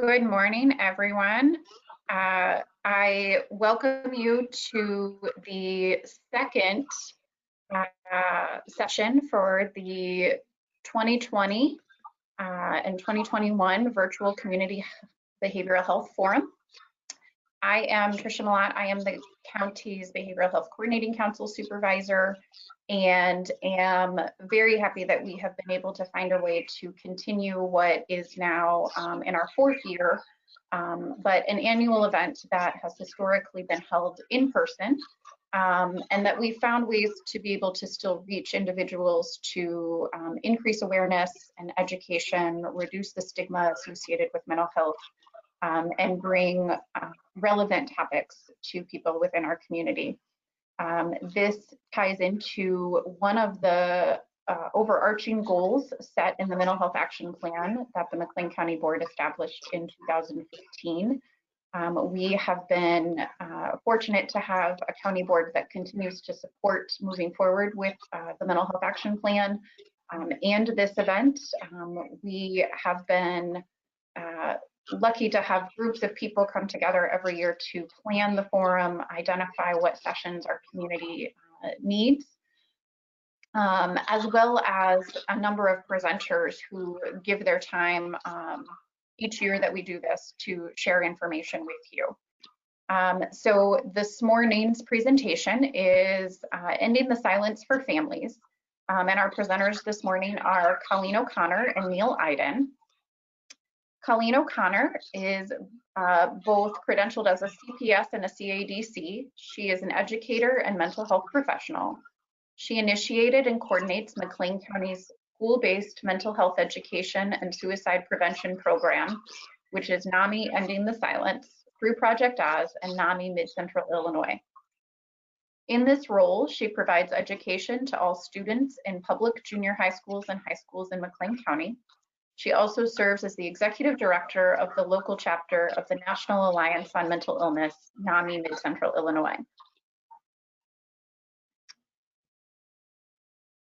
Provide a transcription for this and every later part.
Good morning, everyone. I welcome you to the second session for the 2020 and 2021 Virtual Community Behavioral Health Forum. I am Tricia Malott. I am the county's Behavioral Health Coordinating Council Supervisor and am very happy that we have been able to find a way to continue what is now in our fourth year, but an annual event that has historically been held in person, and that we found ways to be able to still reach individuals to increase awareness and education, reduce the stigma associated with mental health, and bring relevant topics to people within our community. This ties into one of the overarching goals set in the Mental Health Action Plan that the McLean County Board established in 2015. We have been fortunate to have a county board that continues to support moving forward with the Mental Health Action Plan and this event. We have been lucky to have groups of people come together every year to plan the forum, identify what sessions our community needs, as well as a number of presenters who give their time each year that we do this to share information with you. So this morning's presentation is Ending the Silence for Families, and our presenters this morning are Colleen O'Connor and Neil Iden. Colleen O'Connor is both credentialed as a CPS and a CADC. She is an educator and mental health professional. She initiated and coordinates McLean County's school-based mental health education and suicide prevention program, which is NAMI Ending the Silence, through Project Oz and NAMI Mid-Central Illinois. In this role, she provides education to all students in public junior high schools and high schools in McLean County. She also serves as the executive director of the local chapter of the National Alliance on Mental Illness, NAMI Mid-Central Illinois.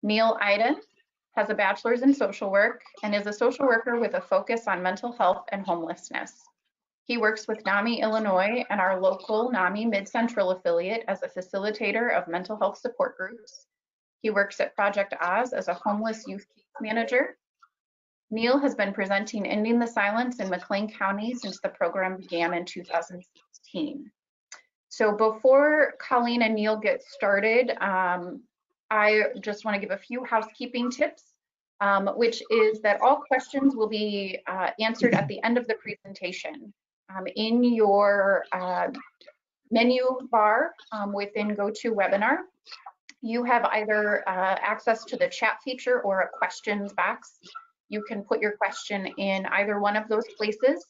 Neil Iden has a bachelor's in social work and is a social worker with a focus on mental health and homelessness. He works with NAMI Illinois and our local NAMI Mid-Central affiliate as a facilitator of mental health support groups. He works at Project Oz as a homeless youth case manager. Neil has been presenting Ending the Silence in McLean County since the program began in 2016. So before Colleen and Neil get started, I just want to give a few housekeeping tips, which is that all questions will be answered at the end of the presentation. In your menu bar within GoToWebinar, you have either access to the chat feature or a questions box. You can put your question in either one of those places,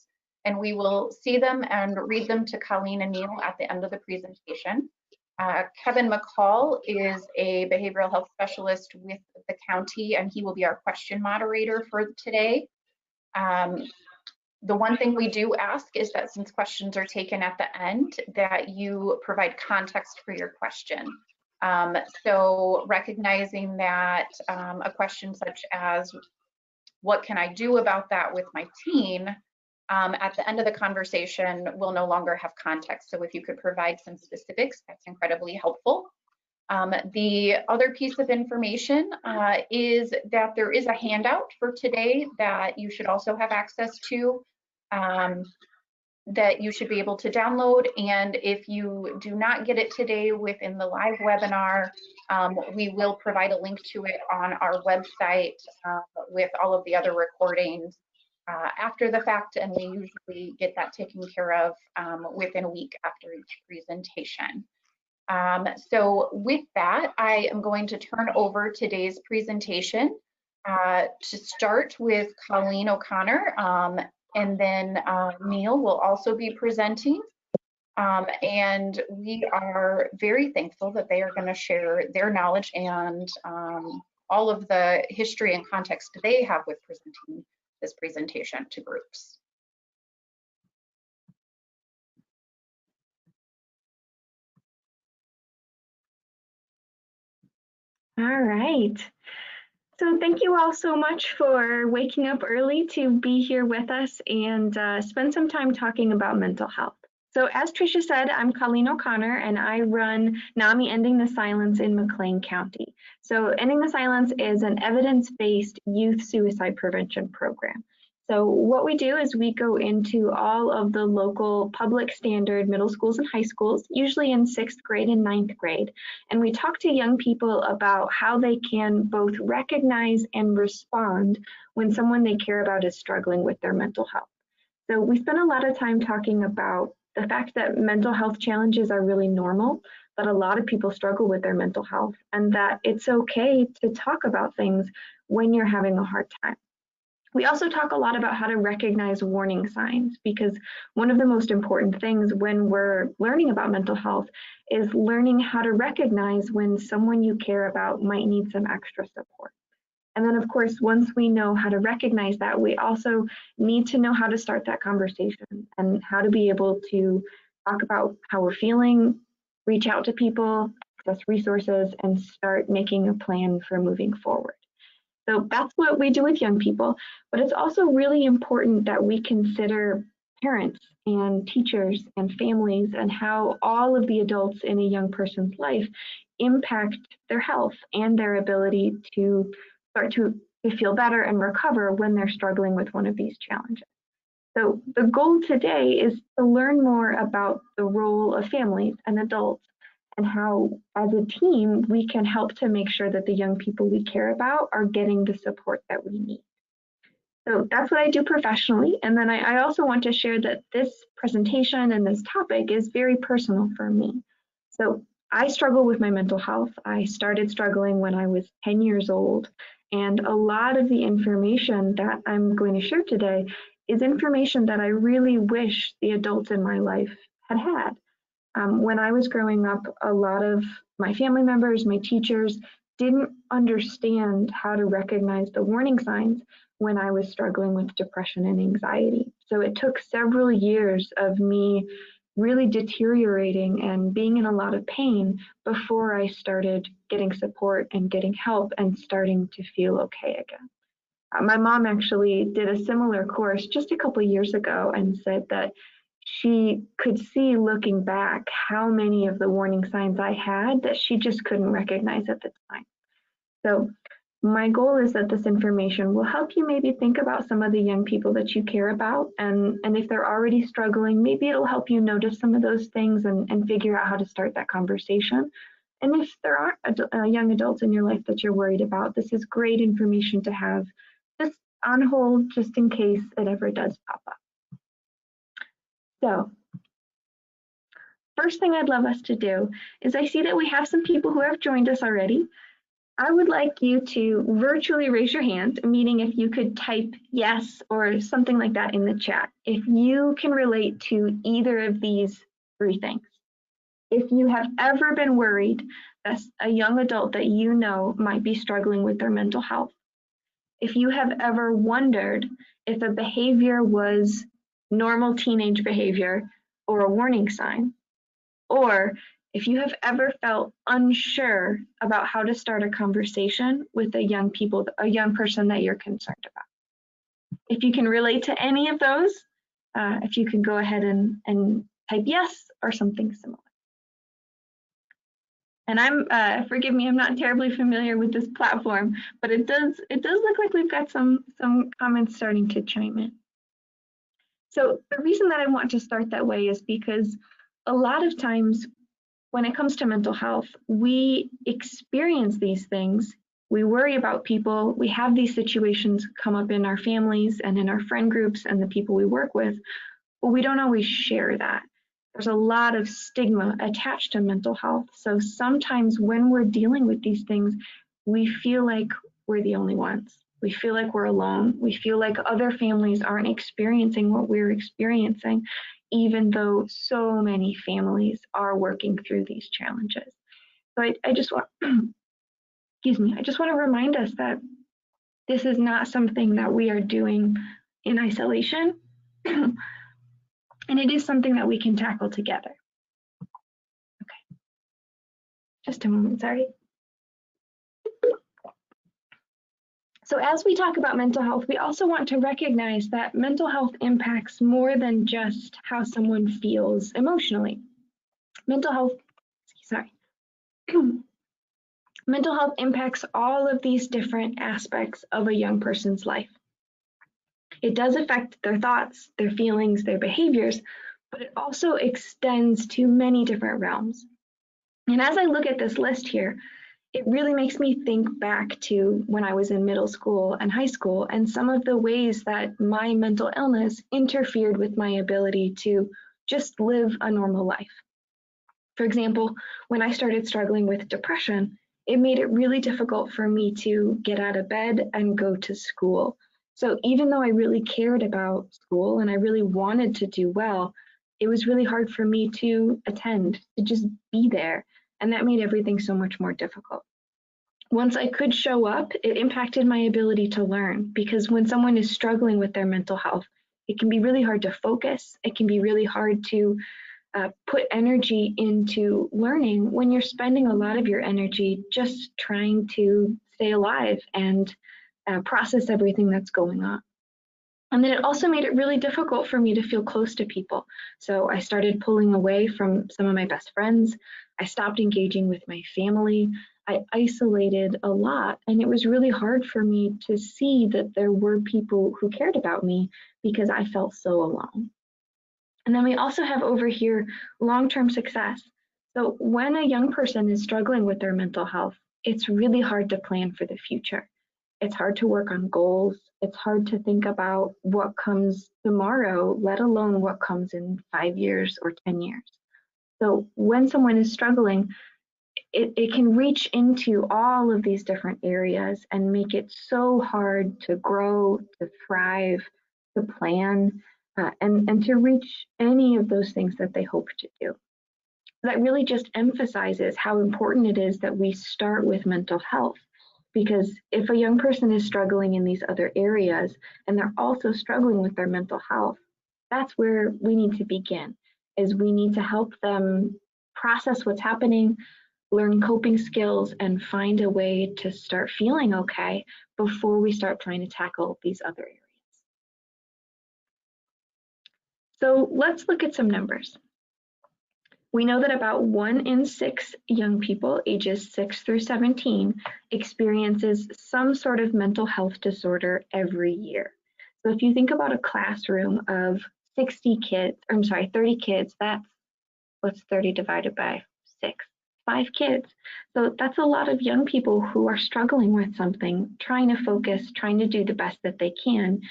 and we will see them and read them to Colleen and Neil at the end of the presentation. Kevin McCall is a behavioral health specialist with the county, and he will be our question moderator for today. The one thing we do ask is that since questions are taken at the end, that you provide context for your question. So recognizing that a question such as, what can I do about that with my teen, at the end of the conversation will no longer have context. So if you could provide some specifics, that's incredibly helpful. The other piece of information is that there is a handout for today that you should also have access to, that you should be able to download. And if you do not get it today within the live webinar, we will provide a link to it on our website with all of the other recordings after the fact, and we usually get that taken care of within a week after each presentation. So with that, I am going to turn over today's presentation to start with Colleen O'Connor, and then Neil will also be presenting. And we are very thankful that they are going to share their knowledge and all of the history and context they have with presenting this presentation to groups. All right. So thank you all so much for waking up early to be here with us and spend some time talking about mental health. So as Tricia said, I'm Colleen O'Connor and I run NAMI Ending the Silence in McLean County. So Ending the Silence is an evidence-based youth suicide prevention program. So what we do is we go into all of the local public standard middle schools and high schools, usually in 6th grade and 9th grade, and we talk to young people about how they can both recognize and respond when someone they care about is struggling with their mental health. So we spend a lot of time talking about the fact that mental health challenges are really normal, that a lot of people struggle with their mental health, and that it's okay to talk about things when you're having a hard time. We also talk a lot about how to recognize warning signs, because one of the most important things when we're learning about mental health is learning how to recognize when someone you care about might need some extra support. And then, of course, once we know how to recognize that, we also need to know how to start that conversation and how to be able to talk about how we're feeling, reach out to people, access resources, and start making a plan for moving forward. So that's what we do with young people, but it's also really important that we consider parents and teachers and families and how all of the adults in a young person's life impact their health and their ability to start to feel better and recover when they're struggling with one of these challenges. So the goal today is to learn more about the role of families and adults and how, as a team, we can help to make sure that the young people we care about are getting the support that we need. So that's what I do professionally. And then I also want to share that this presentation and this topic is very personal for me. So I struggle with my mental health. I started struggling when I was 10 years old. And a lot of the information that I'm going to share today is information that I really wish the adults in my life had had. When I was growing up, a lot of my family members, my teachers, didn't understand how to recognize the warning signs when I was struggling with depression and anxiety. So it took several years of me really deteriorating and being in a lot of pain before I started getting support and getting help and starting to feel okay again. My mom actually did a similar course just a couple of years ago and said that she could see looking back how many of the warning signs I had that she just couldn't recognize at the time. So my goal is that this information will help you maybe think about some of the young people that you care about. And if they're already struggling, maybe it'll help you notice some of those things and figure out how to start that conversation. And if there aren't young adults in your life that you're worried about, this is great information to have just on hold, just in case it ever does pop up. So first thing I'd love us to do is I see that we have some people who have joined us already. I would like you to virtually raise your hand, meaning if you could type yes or something like that in the chat, if you can relate to either of these three things. If you have ever been worried that a young adult that you know might be struggling with their mental health. If you have ever wondered if a behavior was normal teenage behavior or a warning sign, or if you have ever felt unsure about how to start a conversation with a young person that you're concerned about. If you can relate to any of those, if you can go ahead and type yes or something similar. And forgive me, I'm not terribly familiar with this platform, but it does look like we've got some comments starting to chime in. So the reason that I want to start that way is because a lot of times when it comes to mental health, we experience these things. We worry about people. We have these situations come up in our families and in our friend groups and the people we work with, but we don't always share that. There's a lot of stigma attached to mental health. So sometimes when we're dealing with these things, we feel like we're the only ones. We feel like we're alone. We feel like other families aren't experiencing what we're experiencing, even though so many families are working through these challenges. So I just want, I just want to remind us that this is not something that we are doing in isolation, and it is something that we can tackle together. Okay, just a moment, sorry. So as we talk about mental health, we also want to recognize that mental health impacts more than just how someone feels emotionally. Mental health, sorry. Mental health impacts all of these different aspects of a young person's life. It does affect their thoughts, their feelings, their behaviors, but it also extends to many different realms. And as I look at this list here, it really makes me think back to when I was in middle school and high school and some of the ways that my mental illness interfered with my ability to just live a normal life. For example, when I started struggling with depression, it made it really difficult for me to get out of bed and go to school. So even though I really cared about school and I really wanted to do well, it was really hard for me to attend, to just be there. And that made everything so much more difficult. Once I could show up, it impacted my ability to learn, because when someone is struggling with their mental health, it can be really hard to focus. It can be really hard to put energy into learning when you're spending a lot of your energy just trying to stay alive and process everything that's going on. And then it also made it really difficult for me to feel close to people. So I started pulling away from some of my best friends. I stopped engaging with my family. I isolated a lot, and it was really hard for me to see that there were people who cared about me because I felt so alone. And then we also have over here long-term success. So when a young person is struggling with their mental health, it's really hard to plan for the future. It's hard to work on goals. It's hard to think about what comes tomorrow, let alone what comes in 5 years or 10 years. So when someone is struggling, it can reach into all of these different areas and make it so hard to grow, to thrive, to plan, and to reach any of those things that they hope to do. That really just emphasizes how important it is that we start with mental health. Because if a young person is struggling in these other areas and they're also struggling with their mental health, that's where we need to begin, is we need to help them process what's happening, learn coping skills, and find a way to start feeling okay before we start trying to tackle these other areas. So let's look at some numbers. We know that about 1 in 6 young people ages 6 through 17 experiences some sort of mental health disorder every year. So if you think about a classroom of 30 kids, what's 30 divided by 6? 5 kids. So that's a lot of young people who are struggling with something, trying to focus, trying to do the best that they can,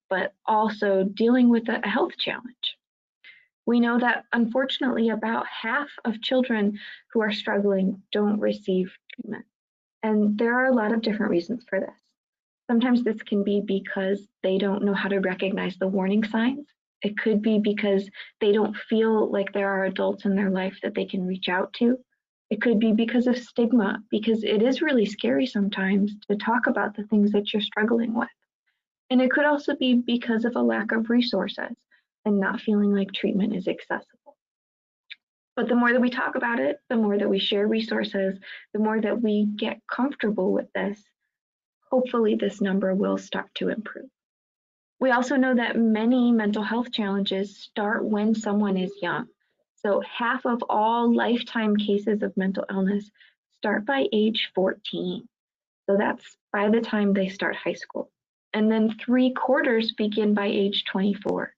but also dealing with a health challenge. We know that unfortunately about half of children who are struggling don't receive treatment. And there are a lot of different reasons for this. Sometimes this can be because they don't know how to recognize the warning signs. It could be because they don't feel like there are adults in their life that they can reach out to. It could be because of stigma, because it is really scary sometimes to talk about the things that you're struggling with. And it could also be because of a lack of resources and not feeling like treatment is accessible. But the more that we talk about it, the more that we share resources, the more that we get comfortable with this, hopefully this number will start to improve. We also know that many mental health challenges start when someone is young. So half of all lifetime cases of mental illness start by age 14. So that's by the time they start high school. And then 3/4 begin by age 24.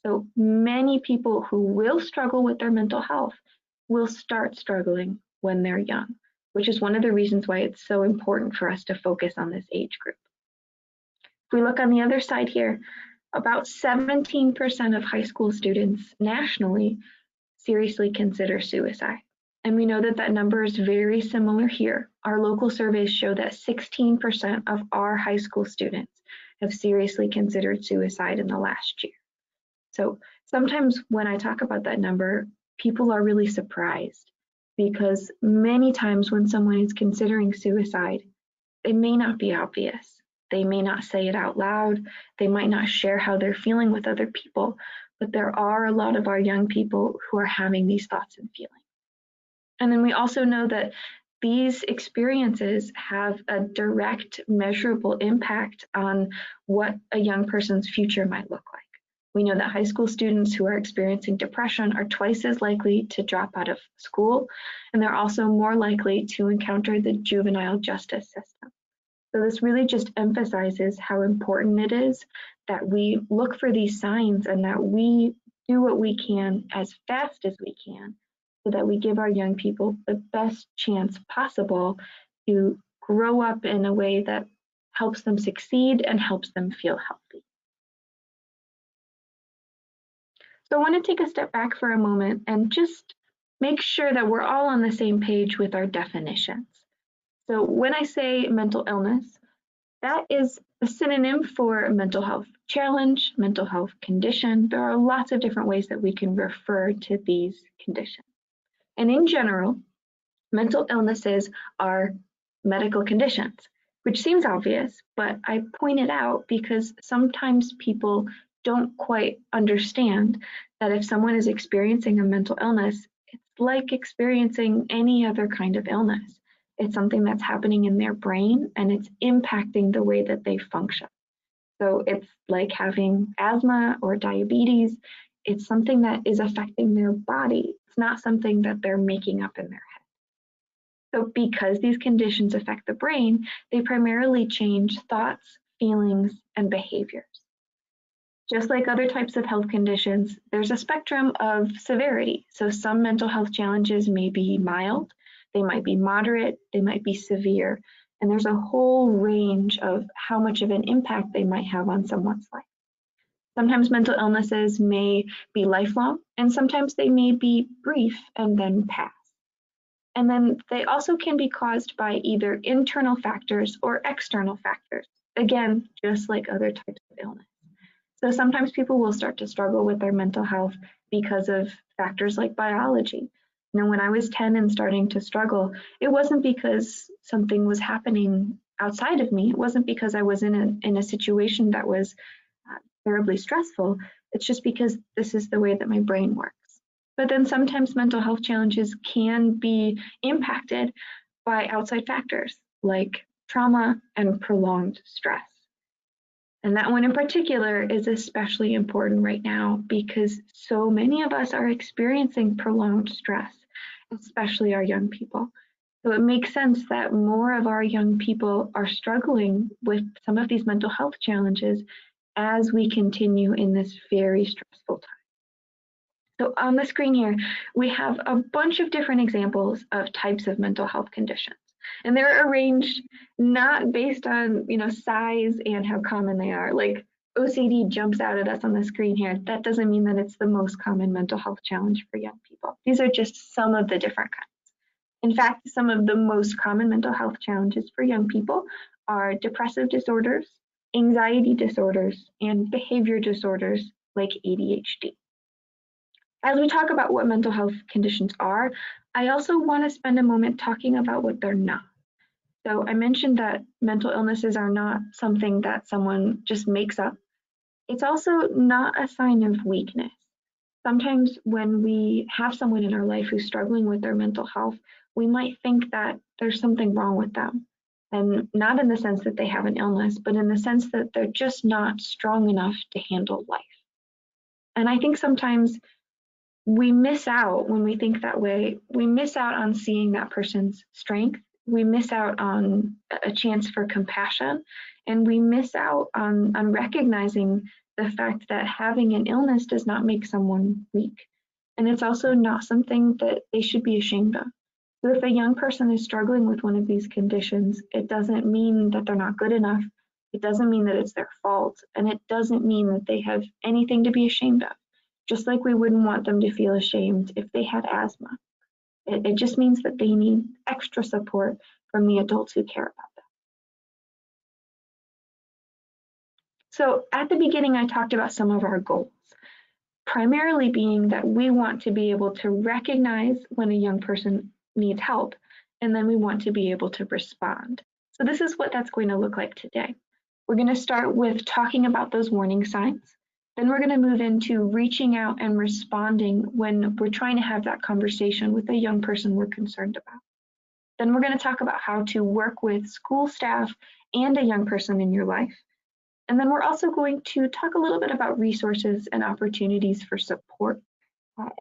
So many people who will struggle with their mental health will start struggling when they're young, which is one of the reasons why it's so important for us to focus on this age group. If we look on the other side here, about 17% of high school students nationally seriously consider suicide. And we know that that number is very similar here. Our local surveys show that 16% of our high school students have seriously considered suicide in the last year. So sometimes when I talk about that number, people are really surprised, because many times when someone is considering suicide, it may not be obvious. They may not say it out loud. They might not share how they're feeling with other people, but there are a lot of our young people who are having these thoughts and feelings. And then we also know that these experiences have a direct, measurable impact on what a young person's future might look like. We know that high school students who are experiencing depression are twice as likely to drop out of school, and they're also more likely to encounter the juvenile justice system. So this really just emphasizes how important it is that we look for these signs and that we do what we can as fast as we can so that we give our young people the best chance possible to grow up in a way that helps them succeed and helps them feel healthy. So I want to take a step back for a moment and just make sure that we're all on the same page with our definitions. So when I say mental illness, that is a synonym for mental health challenge, mental health condition. There are lots of different ways that we can refer to these conditions. And in general, mental illnesses are medical conditions, which seems obvious, but I point it out because sometimes people don't quite understand that if someone is experiencing a mental illness, it's like experiencing any other kind of illness. It's something that's happening in their brain and it's impacting the way that they function. So it's like having asthma or diabetes. It's something that is affecting their body. It's not something that they're making up in their head. So because these conditions affect the brain, they primarily change thoughts, feelings, and behaviors. Just like other types of health conditions, there's a spectrum of severity. So some mental health challenges may be mild, they might be moderate, they might be severe, and there's a whole range of how much of an impact they might have on someone's life. Sometimes mental illnesses may be lifelong, and sometimes they may be brief and then pass. And then they also can be caused by either internal factors or external factors. Again, just like other types of illness. So sometimes people will start to struggle with their mental health because of factors like biology. You know, when I was 10 and starting to struggle, it wasn't because something was happening outside of me. It wasn't because I was in a situation that was terribly stressful. It's just because this is the way that my brain works. But then sometimes mental health challenges can be impacted by outside factors like trauma and prolonged stress. And that one in particular is especially important right now because so many of us are experiencing prolonged stress, especially our young people. So it makes sense that more of our young people are struggling with some of these mental health challenges as we continue in this very stressful time. So on the screen here, we have a bunch of different examples of types of mental health conditions. And they're arranged not based on, size and how common they are. Like OCD jumps out at us on the screen here. That doesn't mean that it's the most common mental health challenge for young people. These are just some of the different kinds. In fact, some of the most common mental health challenges for young people are depressive disorders, anxiety disorders, and behavior disorders like ADHD. As we talk about what mental health conditions are, I also want to spend a moment talking about what they're not. So I mentioned that mental illnesses are not something that someone just makes up. It's also not a sign of weakness. Sometimes when we have someone in our life who's struggling with their mental health, we might think that there's something wrong with them. And not in the sense that they have an illness, but in the sense that they're just not strong enough to handle life. And I think sometimes we miss out when we think that way. We miss out on seeing that person's strength. We miss out on a chance for compassion. And we miss out on recognizing the fact that having an illness does not make someone weak. And it's also not something that they should be ashamed of. So if a young person is struggling with one of these conditions, it doesn't mean that they're not good enough. It doesn't mean that it's their fault. And it doesn't mean that they have anything to be ashamed of. Just like we wouldn't want them to feel ashamed if they had asthma. It just means that they need extra support from the adults who care about them. So at the beginning, I talked about some of our goals, primarily being that we want to be able to recognize when a young person needs help, and then we want to be able to respond. So this is what that's going to look like today. We're going to start with talking about those warning signs. Then we're going to move into reaching out and responding when we're trying to have that conversation with a young person we're concerned about. Then we're going to talk about how to work with school staff and a young person in your life. And then we're also going to talk a little bit about resources and opportunities for support.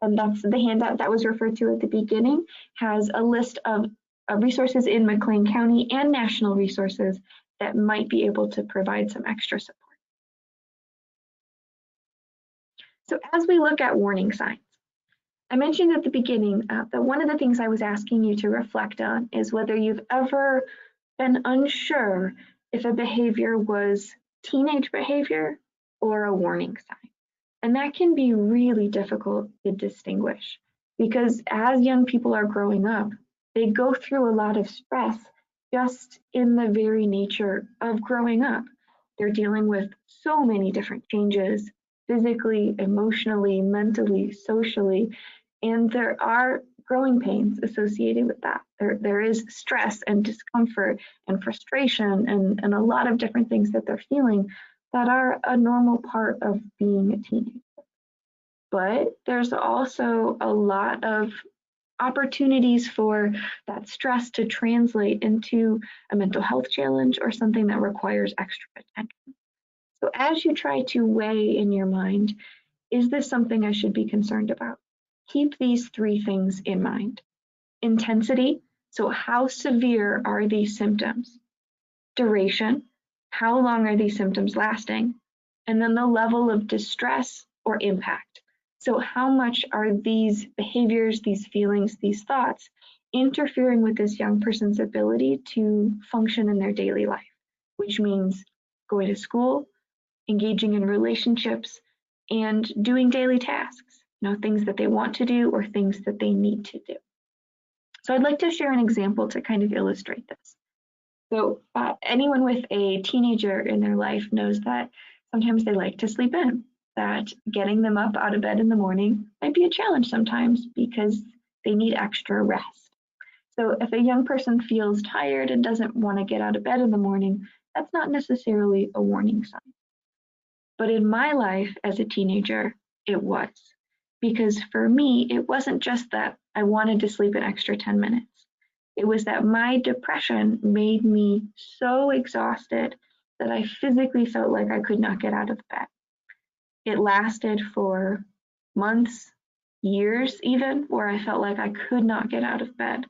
And that's the handout that was referred to at the beginning, has a list of resources in McLean County and national resources that might be able to provide some extra support. So as we look at warning signs, I mentioned at the beginning that one of the things I was asking you to reflect on is whether you've ever been unsure if a behavior was teenage behavior or a warning sign. And that can be really difficult to distinguish because as young people are growing up, they go through a lot of stress just in the very nature of growing up. They're dealing with so many different changes, physically, emotionally, mentally, socially, and there are growing pains associated with that. There is stress and discomfort and frustration and a lot of different things that they're feeling that are a normal part of being a teenager. But there's also a lot of opportunities for that stress to translate into a mental health challenge or something that requires extra attention. So as you try to weigh in your mind, is this something I should be concerned about? Keep these three things in mind. Intensity, so how severe are these symptoms? Duration, how long are these symptoms lasting? And then the level of distress or impact. So how much are these behaviors, these feelings, these thoughts interfering with this young person's ability to function in their daily life, which means going to school, engaging in relationships, and doing daily tasks, things that they want to do or things that they need to do. So I'd like to share an example to kind of illustrate this. So anyone with a teenager in their life knows that sometimes they like to sleep in, that getting them up out of bed in the morning might be a challenge sometimes because they need extra rest. So if a young person feels tired and doesn't want to get out of bed in the morning, that's not necessarily a warning sign. But in my life as a teenager, it was. Because for me, it wasn't just that I wanted to sleep an extra 10 minutes. It was that my depression made me so exhausted that I physically felt like I could not get out of bed. It lasted for months, years even, where I felt like I could not get out of bed.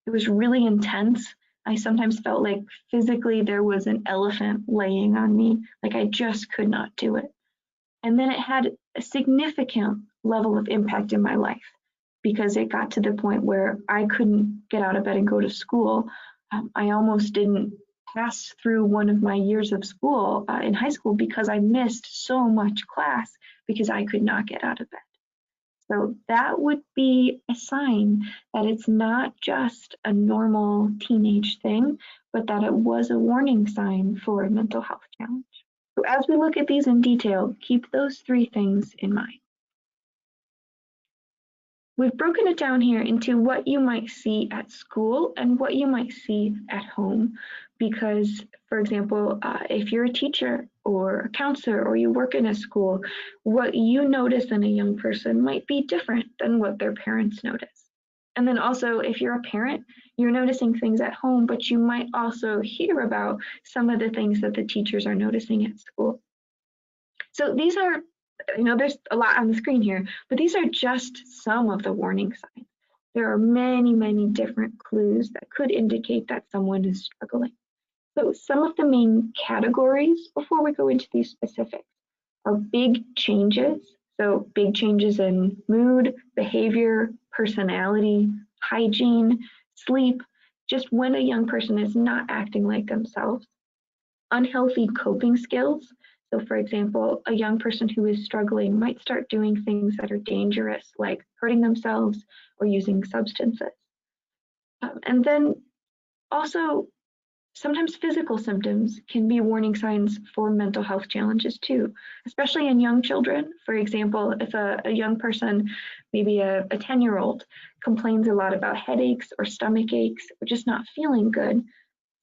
It was really intense. I sometimes felt like physically there was an elephant laying on me, like I just could not do it. And then it had a significant level of impact in my life because it got to the point where I couldn't get out of bed and go to school. I almost didn't pass through one of my years of school in high school because I missed so much class because I could not get out of bed. So that would be a sign that it's not just a normal teenage thing, but that it was a warning sign for a mental health challenge. So as we look at these in detail, keep those three things in mind. We've broken it down here into what you might see at school and what you might see at home. Because, for example, if you're a teacher or a counselor or you work in a school, what you notice in a young person might be different than what their parents notice. And then also, if you're a parent, you're noticing things at home, but you might also hear about some of the things that the teachers are noticing at school. So these are, there's a lot on the screen here, but these are just some of the warning signs. There are many, many different clues that could indicate that someone is struggling. So some of the main categories, before we go into these specifics, are big changes. So big changes in mood, behavior, personality, hygiene, sleep, just when a young person is not acting like themselves. Unhealthy coping skills. So for example, a young person who is struggling might start doing things that are dangerous, like hurting themselves or using substances. And then also, sometimes physical symptoms can be warning signs for mental health challenges too, especially in young children. For example, if a young person, maybe a 10-year-old, complains a lot about headaches or stomach aches or just not feeling good,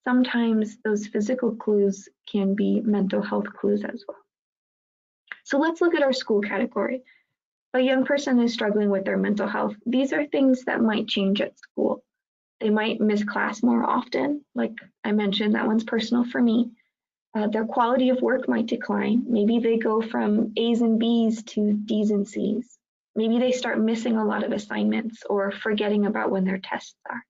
sometimes those physical clues can be mental health clues as well. So let's look at our school category. A young person is struggling with their mental health. These are things that might change at school. They might miss class more often. Like I mentioned, that one's personal for me. Their quality of work might decline. Maybe they go from A's and B's to D's and C's. Maybe they start missing a lot of assignments or forgetting about when their tests are.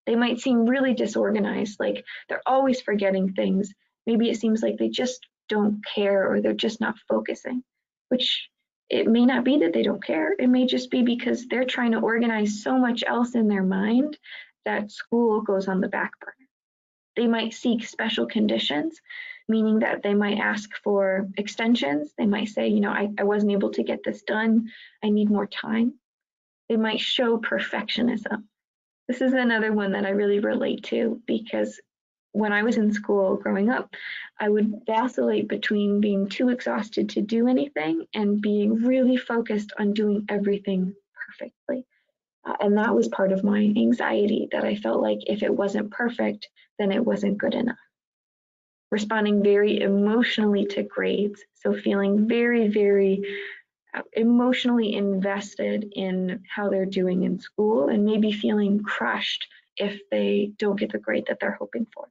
They might seem really disorganized, like they're always forgetting things. Maybe it seems like they just don't care or they're just not focusing, which it may not be that they don't care. It may just be because they're trying to organize so much else in their mind that school goes on the back burner. They might seek special conditions, meaning that they might ask for extensions. They might say, I wasn't able to get this done. I need more time. They might show perfectionism. This is another one that I really relate to because when I was in school growing up, I would vacillate between being too exhausted to do anything and being really focused on doing everything perfectly. And that was part of my anxiety, that I felt like if it wasn't perfect, then it wasn't good enough. Responding very emotionally to grades, so feeling very, very emotionally invested in how they're doing in school and maybe feeling crushed if they don't get the grade that they're hoping for.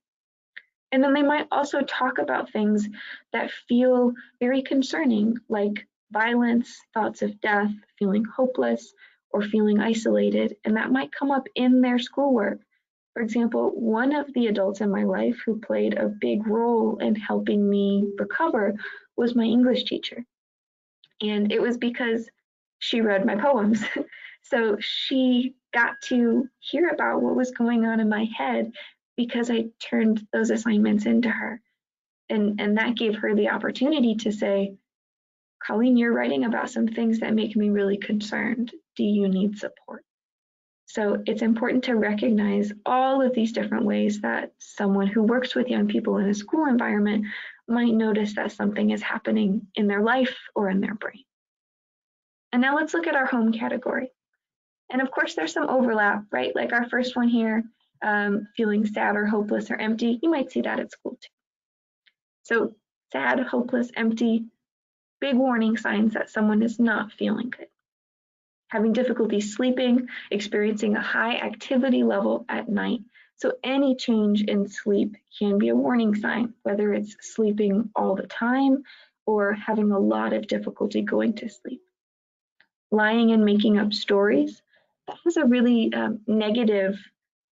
And then they might also talk about things that feel very concerning, like violence, thoughts of death, feeling hopeless, or feeling isolated, and that might come up in their schoolwork. For example, one of the adults in my life who played a big role in helping me recover was my English teacher. And it was because she read my poems. So she got to hear about what was going on in my head because I turned those assignments into her. And that gave her the opportunity to say, Colleen, you're writing about some things that make me really concerned. Do you need support? So it's important to recognize all of these different ways that someone who works with young people in a school environment might notice that something is happening in their life or in their brain. And now let's look at our home category. And of course, there's some overlap, right? Like our first one here, feeling sad or hopeless or empty. You might see that at school too. So sad, hopeless, empty, big warning signs that someone is not feeling good. Having difficulty sleeping, experiencing a high activity level at night. So any change in sleep can be a warning sign, whether it's sleeping all the time or having a lot of difficulty going to sleep. Lying and making up stories. That has a really negative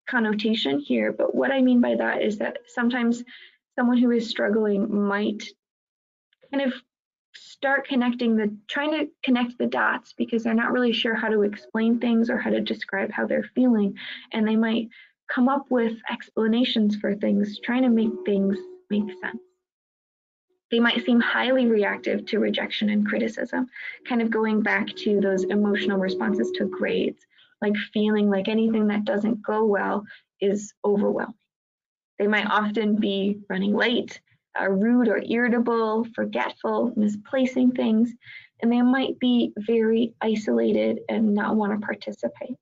connotation here, but what I mean by that is that sometimes someone who is struggling might kind of start trying to connect the dots because they're not really sure how to explain things or how to describe how they're feeling. And they might come up with explanations for things, trying to make things make sense. They might seem highly reactive to rejection and criticism, kind of going back to those emotional responses to grades, like feeling like anything that doesn't go well is overwhelming. They might often be running late, rude or irritable, forgetful, misplacing things, and they might be very isolated and not want to participate.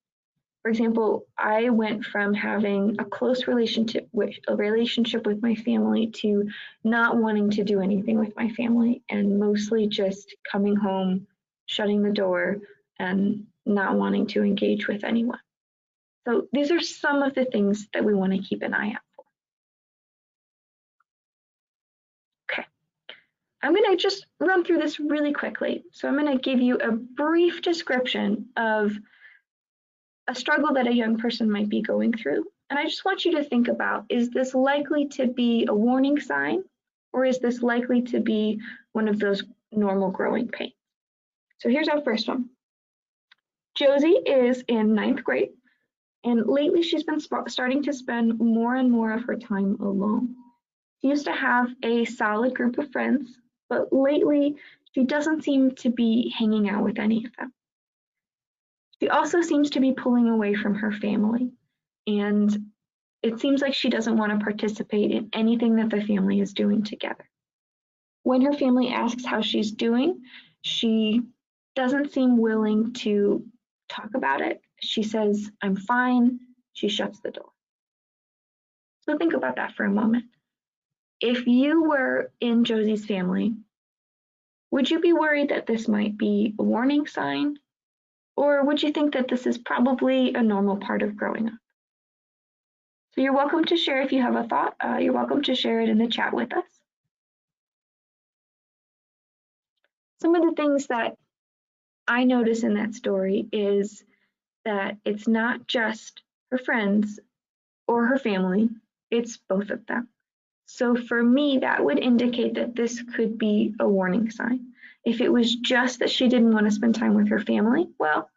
For example, I went from having a close relationship with my family to not wanting to do anything with my family and mostly just coming home, shutting the door, and not wanting to engage with anyone. So these are some of the things that we want to keep an eye out for. Okay, I'm going to just run through this really quickly. So I'm going to give you a brief description of a struggle that a young person might be going through. And I just want you to think about, is this likely to be a warning sign, or is this likely to be one of those normal growing pains? So here's our first one. Josie is in 9th grade, and lately she's been starting to spend more and more of her time alone. She used to have a solid group of friends, but lately she doesn't seem to be hanging out with any of them. She also seems to be pulling away from her family, and it seems like she doesn't want to participate in anything that the family is doing together. When her family asks how she's doing, she doesn't seem willing to talk about it. She says, "I'm fine." She shuts the door. So think about that for a moment. If you were in Josie's family, would you be worried that this might be a warning sign? Or would you think that this is probably a normal part of growing up? So you're welcome to share if you have a thought. You're welcome to share it in the chat with us. Some of the things that I notice in that story is that it's not just her friends or her family, it's both of them. So for me, that would indicate that this could be a warning sign. If it was just that she didn't want to spend time with her family, well,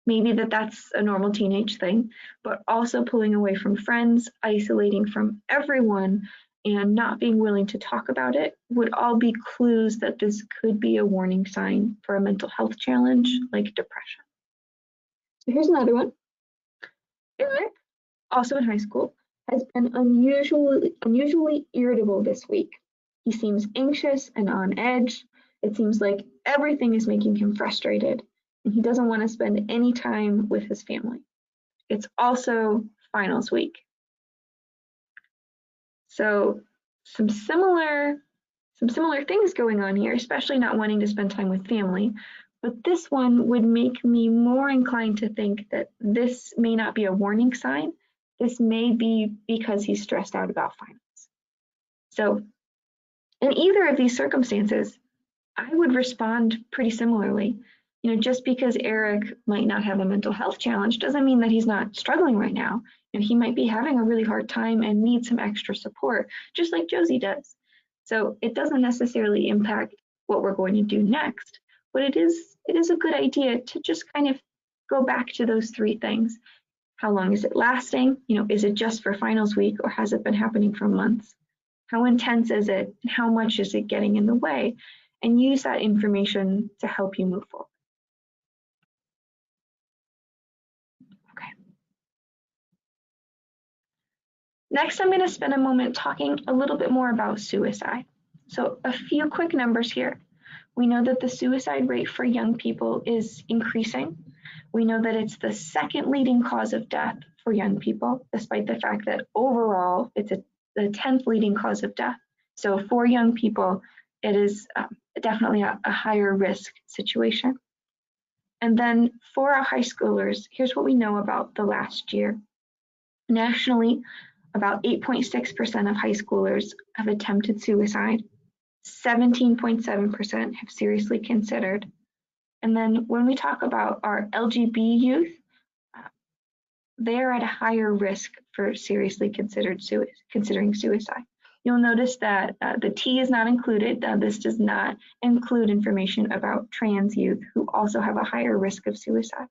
maybe that's a normal teenage thing, but also pulling away from friends, isolating from everyone, and not being willing to talk about it would all be clues that this could be a warning sign for a mental health challenge like depression. So here's another one. Eric, also in high school, has been unusually irritable this week. He seems anxious and on edge. It seems like everything is making him frustrated, and he doesn't want to spend any time with his family. It's also finals week. So some similar things going on here, especially not wanting to spend time with family. But this one would make me more inclined to think that this may not be a warning sign. This may be because he's stressed out about finals. So in either of these circumstances, I would respond pretty similarly. You know, just because Eric might not have a mental health challenge doesn't mean that he's not struggling right now. You know, he might be having a really hard time and needs some extra support, just like Josie does. So it doesn't necessarily impact what we're going to do next, but it is a good idea to just kind of go back to those three things. How long is it lasting? You know, is it just for finals week, or has it been happening for months? How intense is it? And how much is it getting in the way? And use that information to help you move forward. Okay. Next, I'm going to spend a moment talking a little bit more about suicide. So a few quick numbers here. We know that the suicide rate for young people is increasing. We know that it's the second leading cause of death for young people, despite the fact that overall it's the 10th leading cause of death. So for young people, it is definitely a higher risk situation. And then for our high schoolers, here's what we know about the last year. Nationally, about 8.6% of high schoolers have attempted suicide. 17.7% have seriously considered. And then when we talk about our LGB youth, they're at a higher risk for seriously considering suicide. You'll notice that the T is not included. This does not include information about trans youth who also have a higher risk of suicide.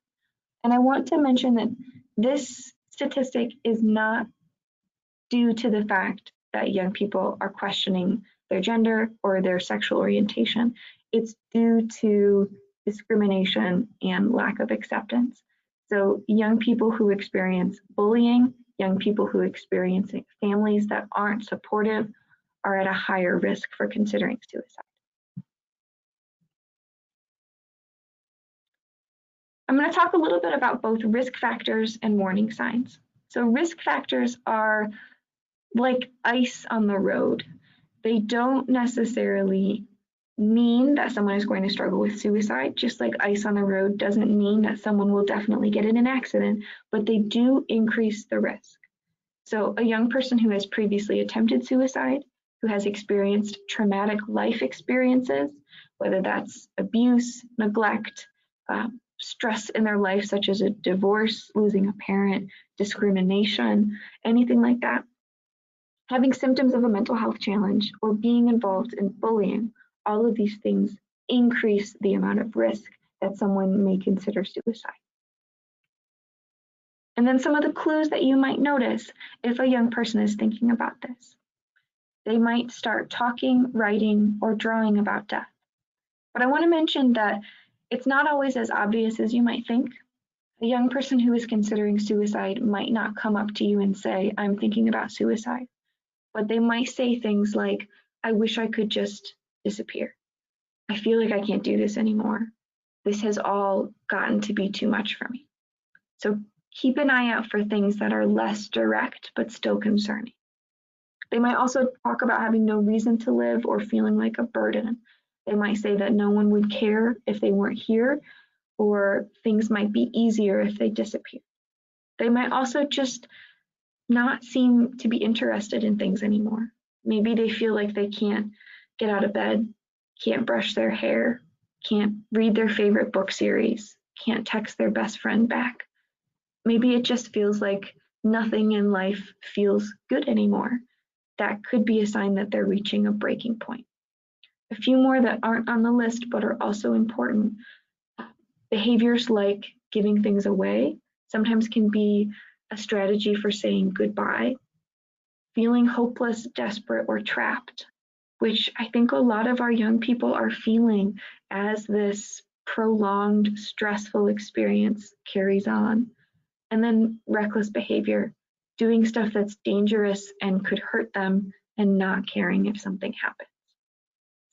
And I want to mention that this statistic is not due to the fact that young people are questioning their gender or their sexual orientation. It's due to discrimination and lack of acceptance. So young people who experience bullying, young people who experience families that aren't supportive are at a higher risk for considering suicide. I'm going to talk a little bit about both risk factors and warning signs. So risk factors are like ice on the road. They don't necessarily mean that someone is going to struggle with suicide, just like ice on the road doesn't mean that someone will definitely get in an accident, but they do increase the risk. So a young person who has previously attempted suicide, who has experienced traumatic life experiences, whether that's abuse, neglect, stress in their life, such as a divorce, losing a parent, discrimination, anything like that, having symptoms of a mental health challenge, or being involved in bullying, all of these things increase the amount of risk that someone may consider suicide. And then some of the clues that you might notice if a young person is thinking about this. They might start talking, writing, or drawing about death. But I want to mention that it's not always as obvious as you might think. A young person who is considering suicide might not come up to you and say, "I'm thinking about suicide." But they might say things like, "I wish I could just disappear. I feel like I can't do this anymore. This has all gotten to be too much for me." So keep an eye out for things that are less direct but still concerning. They might also talk about having no reason to live or feeling like a burden. They might say that no one would care if they weren't here, or things might be easier if they disappear. They might also just not seem to be interested in things anymore. Maybe they feel like they can't get out of bed, can't brush their hair, can't read their favorite book series, can't text their best friend back. Maybe it just feels like nothing in life feels good anymore. That could be a sign that they're reaching a breaking point. A few more that aren't on the list but are also important. Behaviors like giving things away sometimes can be a strategy for saying goodbye. Feeling hopeless, desperate, or trapped, which I think a lot of our young people are feeling as this prolonged, stressful experience carries on. And then reckless behavior, doing stuff that's dangerous and could hurt them and not caring if something happens.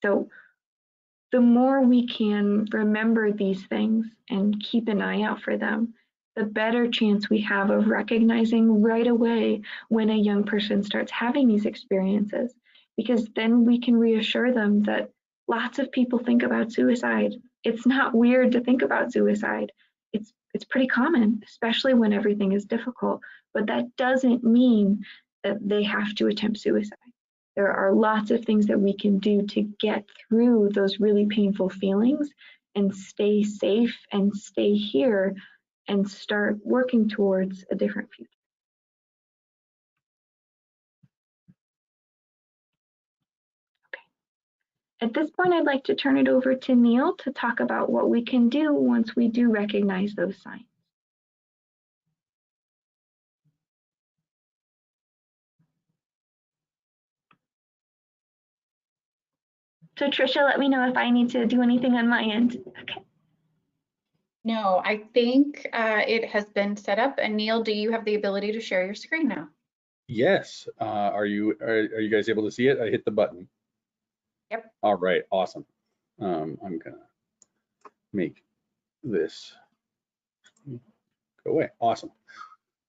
So the more we can remember these things and keep an eye out for them, the better chance we have of recognizing right away when a young person starts having these experiences, because then we can reassure them that lots of people think about suicide. It's not weird to think about suicide. It's pretty common, especially when everything is difficult, but that doesn't mean that they have to attempt suicide. There are lots of things that we can do to get through those really painful feelings and stay safe and stay here and start working towards a different future. Okay. At this point, I'd like to turn it over to Neil to talk about what we can do once we do recognize those signs. So Tricia, let me know if I need to do anything on my end. Okay. No, I think it has been set up. And Neil, do you have the ability to share your screen now? Yes. Are you guys able to see it? I hit the button. Yep. All right. Awesome. I'm gonna make this go away. Awesome.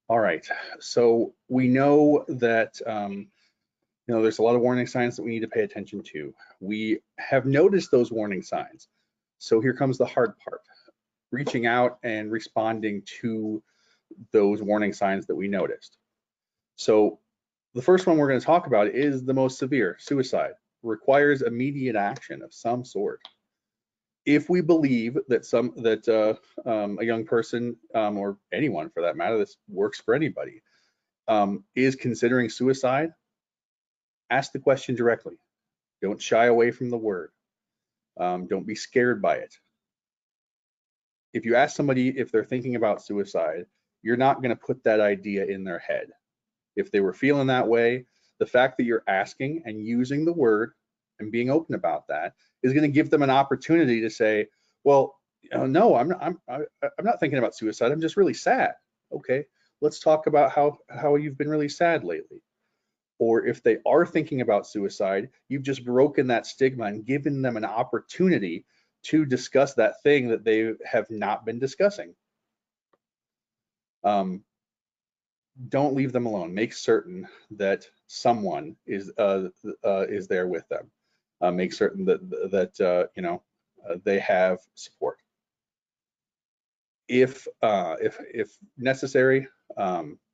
All right. So we know that there's a lot of warning signs that we need to pay attention to. We have noticed those warning signs. So here comes the hard part: reaching out and responding to those warning signs that we noticed. So the first one we're going to talk about is the most severe: suicide. Requires immediate action of some sort. If we believe that a young person, or anyone for that matter, this works for anybody, is considering suicide, ask the question directly. Don't shy away from the word. Don't be scared by it. If you ask somebody if they're thinking about suicide, you're not going to put that idea in their head. If they were feeling that way, the fact that you're asking and using the word and being open about that is going to give them an opportunity to say, well, no, I'm not thinking about suicide. I'm just really sad. Okay, let's talk about how you've been really sad lately. Or if they are thinking about suicide, you've just broken that stigma and given them an opportunity to discuss that thing that they have not been discussing. Don't leave them alone. Make certain that someone is there with them. Make certain that they have support. If necessary,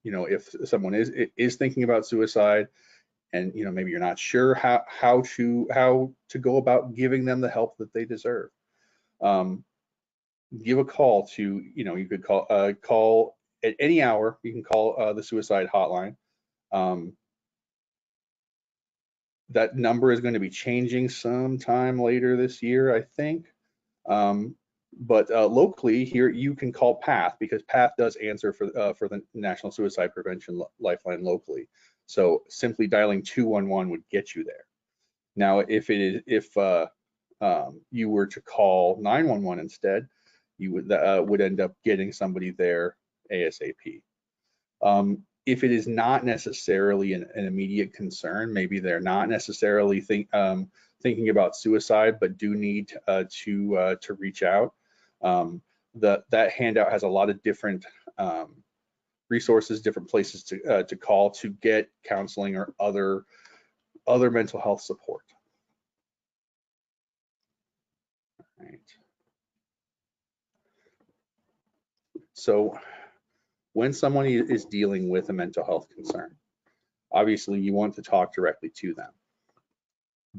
if someone is thinking about suicide, and maybe you're not sure how to go about giving them the help that they deserve, give a call to, you could call at any hour. You can call the suicide hotline. That number is going to be changing sometime later this year, I think. But locally here, you can call PATH, because PATH does answer for the National Suicide Prevention Lifeline locally. So simply dialing 211 would get you there. Now, if you were to call 911 instead, you would end up getting somebody there ASAP. If it is not necessarily an immediate concern, maybe they're not necessarily thinking about suicide, but do need to reach out, that handout has a lot of different resources, different places to call to get counseling or other mental health support. All right. So when someone is dealing with a mental health concern, obviously you want to talk directly to them.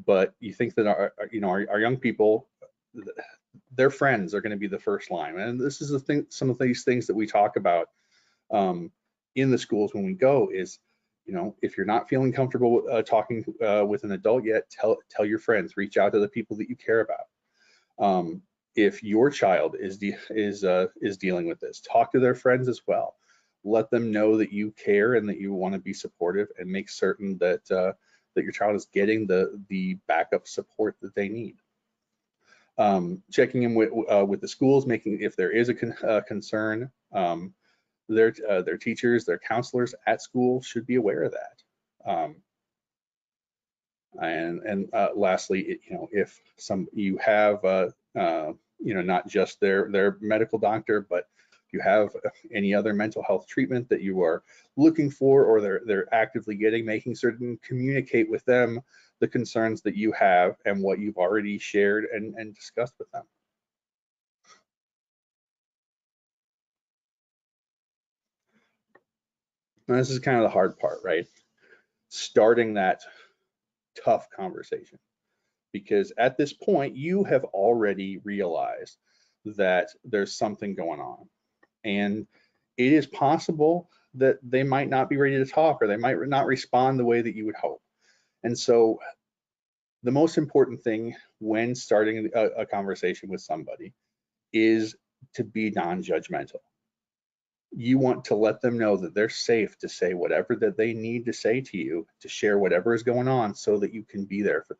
But you think that our young people, their friends are going to be the first line. And this is the thing, some of these things that we talk about in the schools when we go is, if you're not feeling comfortable talking with an adult yet, tell your friends, reach out to the people that you care about. If your child is dealing with this, talk to their friends as well. Let them know that you care and that you want to be supportive, and make certain that that your child is getting the backup support that they need. Checking in with the schools, making if there is a concern, their teachers, their counselors at school should be aware of that. And lastly, if you have not just their medical doctor, but if you have any other mental health treatment that you are looking for, or they're actively getting, making certain communicate with them the concerns that you have and what you've already shared and discussed with them. Now, this is kind of the hard part, right? Starting that tough conversation, because at this point you have already realized that there's something going on, and it is possible that they might not be ready to talk, or they might not respond the way that you would hope. And so the most important thing when starting a conversation with somebody is to be non-judgmental. You want to let them know that they're safe to say whatever that they need to say to you, to share whatever is going on, so that you can be there for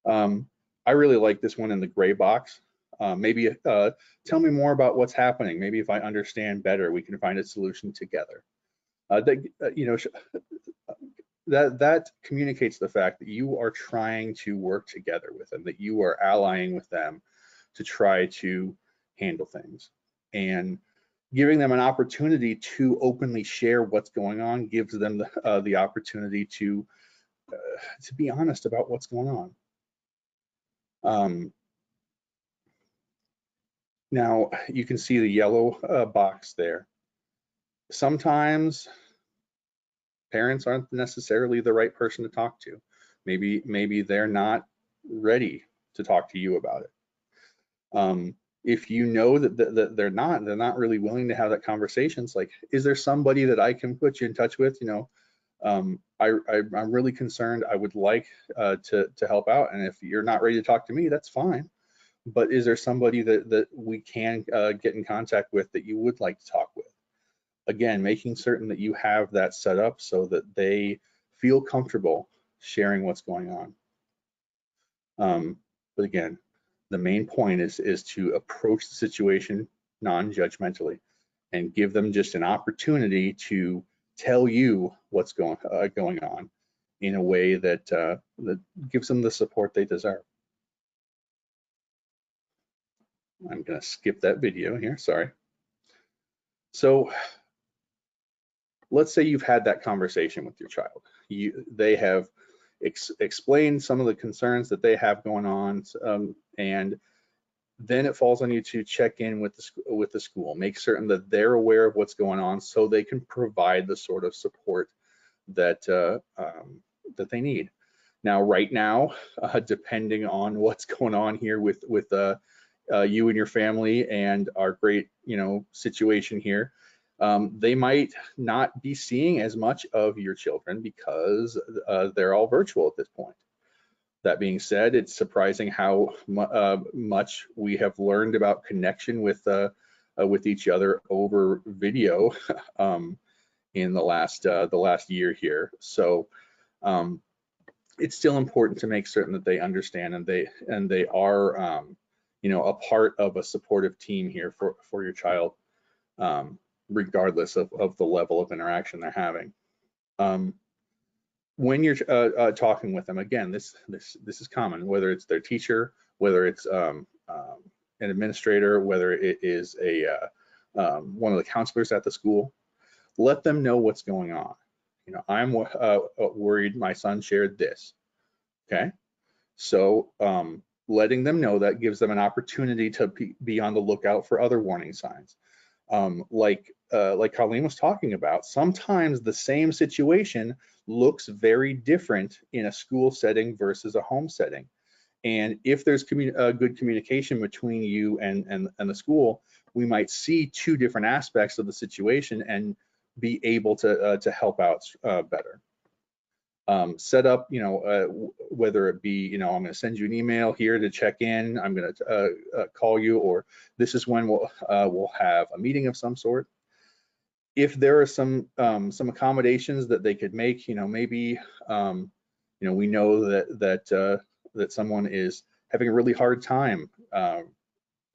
them. I really like this one in the gray box. Maybe tell me more about what's happening. Maybe if I understand better, we can find a solution together. That communicates the fact that you are trying to work together with them, that you are allying with them to try to handle things. And giving them an opportunity to openly share what's going on gives them the opportunity to be honest about what's going on. Now you can see the yellow box there. Sometimes parents aren't necessarily the right person to talk to. Maybe they're not ready to talk to you about it. If you know that they're not really willing to have that conversation, it's like, is there somebody that I can put you in touch with? I'm really concerned. I would like to help out, and if you're not ready to talk to me, that's fine. But is there somebody that we can get in contact with that you would like to talk with? Again, making certain that you have that set up so that they feel comfortable sharing what's going on. But again, the main point is to approach the situation non-judgmentally and give them just an opportunity to tell you what's going on in a way that gives them the support they deserve. I'm going to skip that video here, sorry. So let's say you've had that conversation with your child. They have explained some of the concerns that they have going on, and then it falls on you to check in with the school, make certain that they're aware of what's going on, so they can provide the sort of support that that they need. Now, right now, depending on what's going on here with you and your family and our great situation here, they might not be seeing as much of your children because they're all virtual at this point. That being said, it's surprising how much we have learned about connection with each other over video in the last year here. So it's still important to make certain that they understand and they are a part of a supportive team here for your child, regardless of the level of interaction they're having. When you're talking with them, again, this is common, whether it's their teacher, whether it's an administrator, whether it is one of the counselors at the school. Let them know what's going on. I'm worried my son shared this. Okay, so letting them know that gives them an opportunity to be on the lookout for other warning signs. Like Colleen was talking about, sometimes the same situation looks very different in a school setting versus a home setting. And if there's good communication between you and the school, we might see two different aspects of the situation and be able to help out better. Set up, whether it be, I'm going to send you an email here to check in, I'm going to call you, or this is when we'll have a meeting of some sort. If there are some accommodations that they could make, maybe, we know that someone is having a really hard time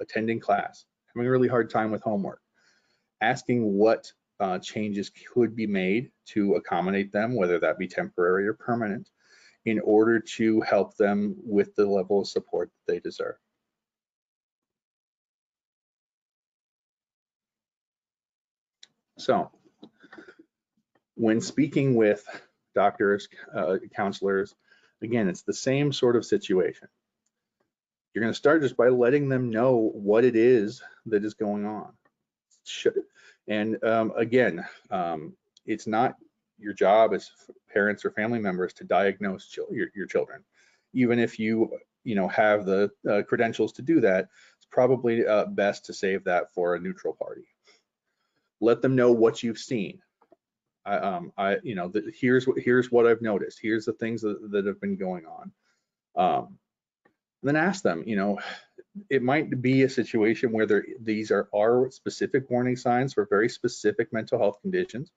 attending class, having a really hard time with homework, asking what changes could be made to accommodate them, whether that be temporary or permanent, in order to help them with the level of support that they deserve. So when speaking with doctors, counselors, again, it's the same sort of situation. You're going to start just by letting them know what it is that is going on. And again, it's not your job as parents or family members to diagnose your children. Even if you have the credentials to do that, it's probably best to save that for a neutral party. Let them know what you've seen. Here's what I've noticed. Here's the things that have been going on. Then ask them, it might be a situation where these are specific warning signs for very specific mental health conditions.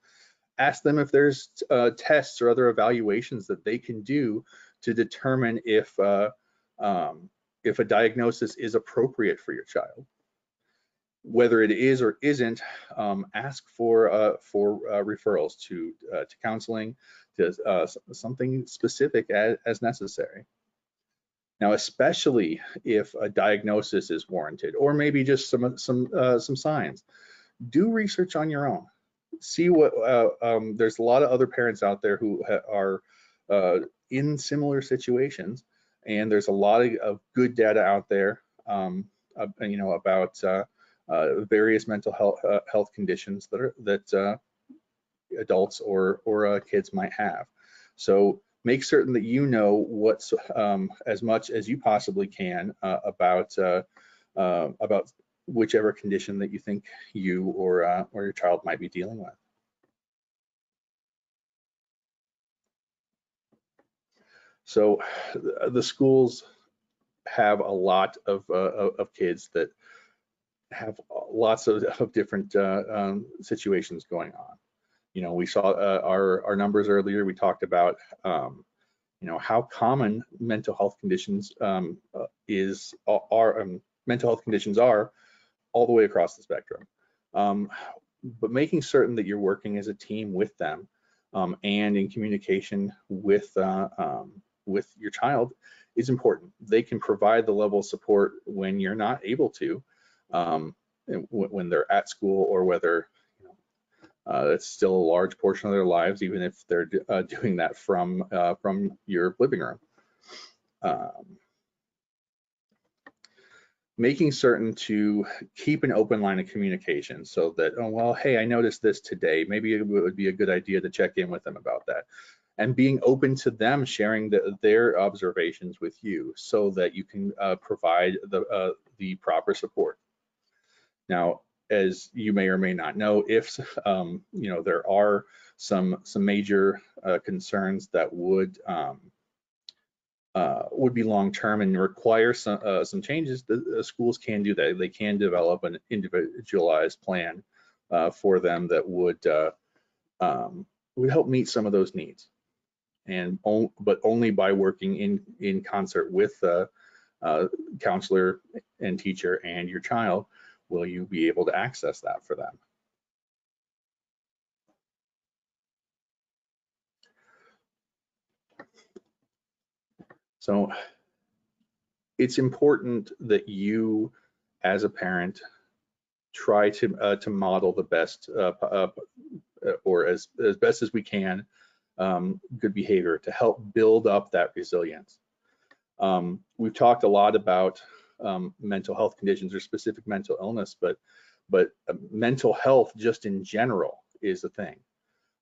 Ask them if there's tests or other evaluations that they can do to determine if a diagnosis is appropriate for your child. Whether it is or isn't, ask for referrals to counseling, to something specific as necessary. Now, especially if a diagnosis is warranted, or maybe just some signs, do research on your own. See what there's a lot of other parents out there who are in similar situations, and there's a lot of good data out there, about various mental health conditions that adults or kids might have. So make certain that you know what's as much as you possibly can about whichever condition that you think you or your child might be dealing with. So the schools have a lot of kids that have lots of different situations going on. We saw our numbers earlier. We talked about how common mental health conditions mental health conditions are all the way across the spectrum. But making certain that you're working as a team with them and in communication with your child is important. They can provide the level of support when you're not able to, when they're at school, or whether it's still a large portion of their lives, even if they're doing that from your living room. Making certain to keep an open line of communication so that, oh, well, hey, I noticed this today. Maybe it would be a good idea to check in with them about that. And being open to them sharing their observations with you so that you can provide the proper support. Now, as you may or may not know, if there are some major concerns that would be long-term and require some changes, the schools can do that. They can develop an individualized plan for them that would help meet some of those needs, but only by working in concert with counselor and teacher and your child will you be able to access that for them. So it's important that you, as a parent, try to model the best, or as best as we can, good behavior to help build up that resilience. We've talked a lot about mental health conditions or specific mental illness, but but mental health just in general is a thing.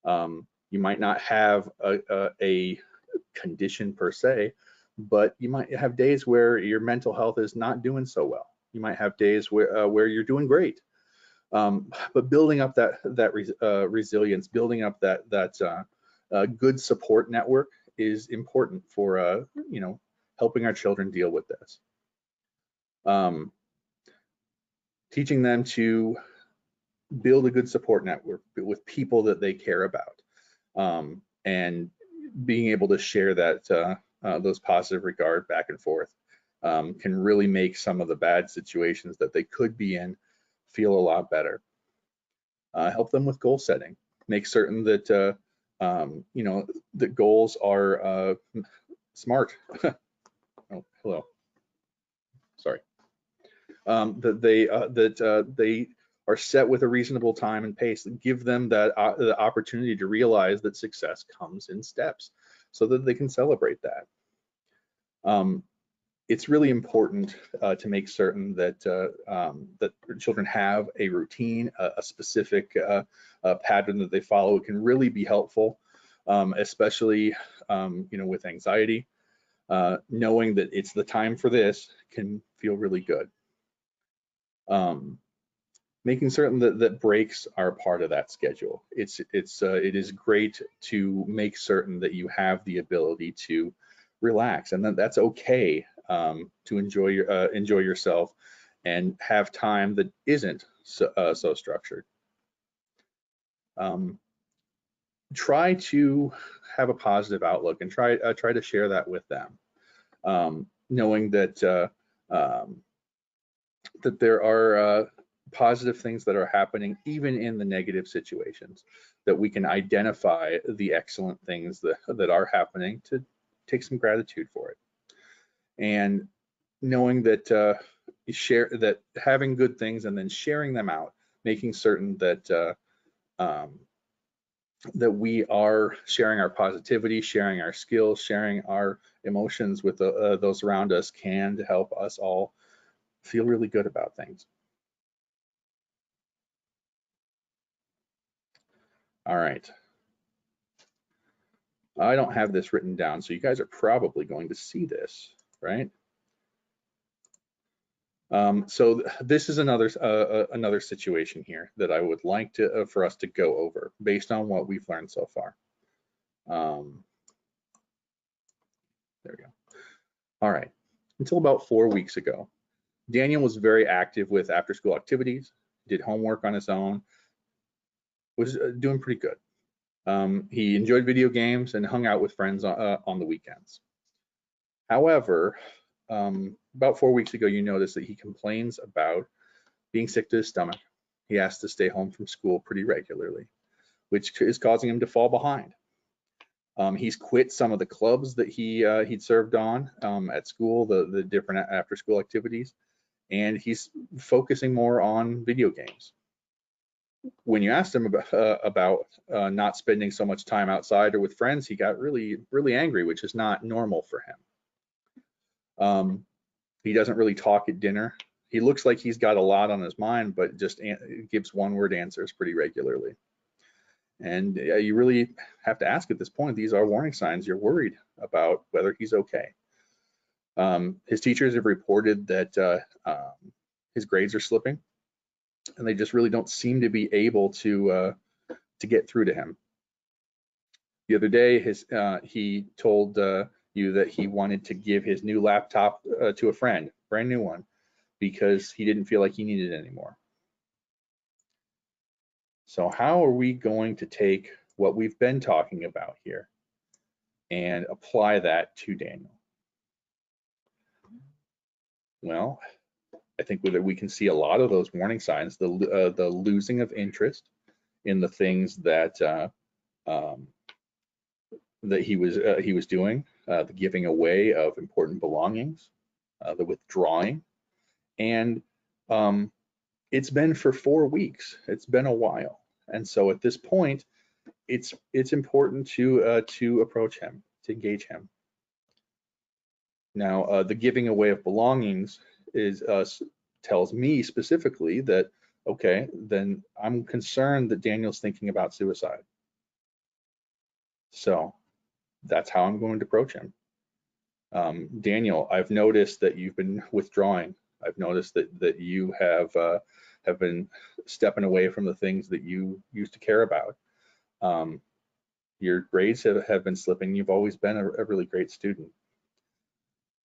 You might not have a condition per se, but you might have days where your mental health is not doing so well. You might have days where you're doing great. But building up that resilience, building up that good support network is important for helping our children deal with this. Teaching them to build a good support network with people that they care about, and being able to share that those positive regard back and forth can really make some of the bad situations that they could be in feel a lot better. Help them with goal setting. Make certain that that goals are smart. Oh, hello. Sorry. That they are set with a reasonable time and pace. Give them that the opportunity to realize that success comes in steps, so that they can celebrate that. It's really important to make certain that that children have a routine, a specific pattern that they follow. It can really be helpful, especially with anxiety. Knowing that it's the time for this can feel really good. Making certain that breaks are part of that schedule. It is great to make certain that you have the ability to relax, and that's okay to enjoy yourself and have time that isn't so structured. Try to have a positive outlook and try to share that with them, knowing that that there are positive things that are happening even in the negative situations, that we can identify the excellent things that are happening, to take some gratitude for it. And knowing that that having good things and then sharing them out, making certain that that we are sharing our positivity, sharing our skills, sharing our emotions with those around us can help us all feel really good about things. All right. I don't have this written down, so you guys are probably going to see this, right? So this is another situation here that I would like to for us to go over based on what we've learned so far. There we go. All right. Until about 4 weeks ago, Daniel was very active with after-school activities, did homework on his own, was doing pretty good. He enjoyed video games and hung out with friends on the weekends. However, about 4 weeks ago, you notice that he complains about being sick to his stomach. He has to stay home from school pretty regularly, which is causing him to fall behind. He's quit some of the clubs that he'd served on at school, the different after-school activities, and he's focusing more on video games. When you asked him about not spending so much time outside or with friends, he got really, really angry, which is not normal for him. He doesn't really talk at dinner. He looks like he's got a lot on his mind, but just gives one-word answers pretty regularly. And you really have to ask at this point, these are warning signs. You're worried about whether he's okay. His teachers have reported that his grades are slipping, and they just really don't seem to be able to get through to him. The other day, he told you that he wanted to give his new laptop to a friend, brand new one, because he didn't feel like he needed it anymore. So how are we going to take what we've been talking about here and apply that to Daniel? Well, I think that we can see a lot of those warning signs, the losing of interest in the things that that he was doing, the giving away of important belongings, the withdrawing, and it's been for 4 weeks. It's been a while, and so at this point, it's important to approach him, to engage him. Now, the giving away of belongings tells me specifically that Okay, then I'm concerned that Daniel's thinking about suicide. So that's how I'm going to approach him. Daniel, I've noticed that you've been withdrawing. I've noticed that you have been stepping away from the things that you used to care about. Your grades have been slipping. You've always been a really great student.